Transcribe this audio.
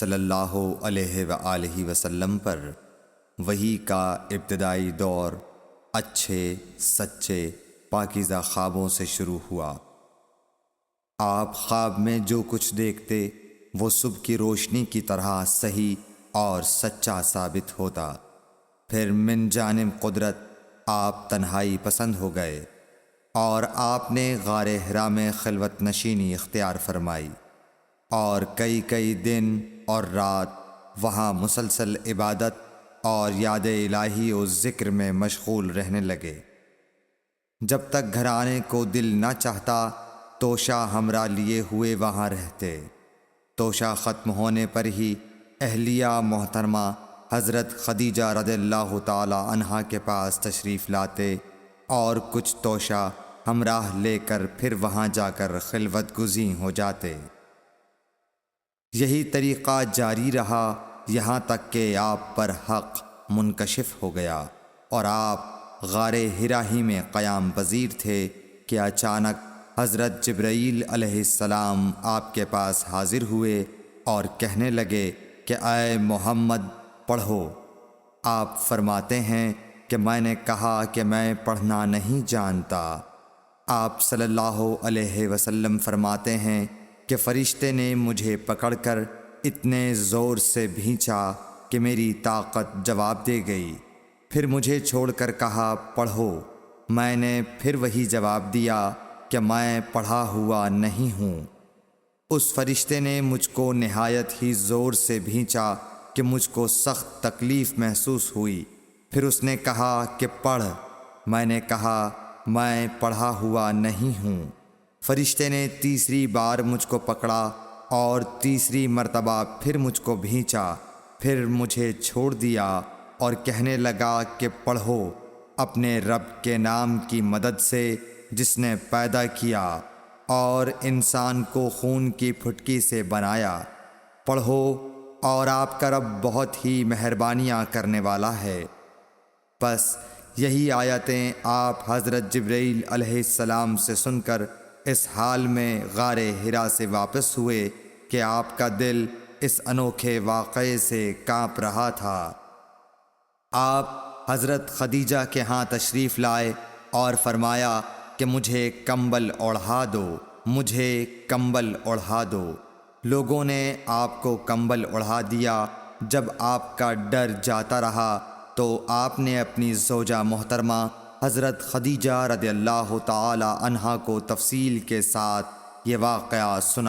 صلی اللہ علیہ وآلہ وسلم پر وحی کا ابتدائی دور اچھے سچے پاکیزہ خوابوں سے شروع ہوا۔ آپ خواب میں جو کچھ دیکھتے وہ صبح کی روشنی کی طرح صحیح اور سچا ثابت ہوتا۔ پھر من جانب قدرت آپ تنہائی پسند ہو گئے اور آپ نے غار حرا میں خلوت نشینی اختیار فرمائی اور کئی دن اور رات وہاں مسلسل عبادت اور یاد الہی و ذکر میں مشغول رہنے لگے۔ جب تک گھر آنے کو دل نہ چاہتا توشہ ہمراہ لیے ہوئے وہاں رہتے۔ توشہ ختم ہونے پر ہی اہلیہ محترمہ حضرت خدیجہ رضی اللہ تعالی عنہا کے پاس تشریف لاتے اور کچھ توشہ ہمراہ لے کر پھر وہاں جا کر خلوت گزین ہو جاتے۔ یہی طریقہ جاری رہا یہاں تک کہ آپ پر حق منکشف ہو گیا اور آپ غار حرا ہی میں قیام پذیر تھے کہ اچانک حضرت جبرائیل علیہ السلام آپ کے پاس حاضر ہوئے اور کہنے لگے کہ اے محمد پڑھو۔ آپ فرماتے ہیں کہ میں نے کہا کہ میں پڑھنا نہیں جانتا۔ آپ صلی اللہ علیہ وسلم فرماتے ہیں کہ فرشتے نے مجھے پکڑ کر اتنے زور سے بھینچا کہ میری طاقت جواب دے گئی۔ پھر مجھے چھوڑ کر کہا پڑھو۔ میں نے پھر وہی جواب دیا کہ میں پڑھا ہوا نہیں ہوں۔ اس فرشتے نے مجھ کو نہایت ہی زور سے بھینچا کہ مجھ کو سخت تکلیف محسوس ہوئی۔ پھر اس نے کہا کہ پڑھ۔ میں نے کہا میں پڑھا ہوا نہیں ہوں۔ فرشتے نے تیسری بار مجھ کو پکڑا اور تیسری مرتبہ پھر مجھ کو بھینچا۔ پھر مجھے چھوڑ دیا اور کہنے لگا کہ پڑھو اپنے رب کے نام کی مدد سے جس نے پیدا کیا اور انسان کو خون کی پھٹکی سے بنایا۔ پڑھو اور آپ کا رب بہت ہی مہربانیاں کرنے والا ہے۔ بس یہی آیتیں آپ حضرت جبرائیل علیہ السلام سے سن کر اس حال میں غار حرا سے واپس ہوئے کہ آپ کا دل اس انوکھے واقعے سے کانپ رہا تھا۔ آپ حضرت خدیجہ کے ہاں تشریف لائے اور فرمایا کہ مجھے کمبل اوڑھا دو، مجھے کمبل اوڑھا دو۔ لوگوں نے آپ کو کمبل اوڑھا دیا۔ جب آپ کا ڈر جاتا رہا تو آپ نے اپنی زوجہ محترمہ حضرت خدیجہ رضی اللہ تعالی عنہا کو تفصیل کے ساتھ یہ واقعہ سنا۔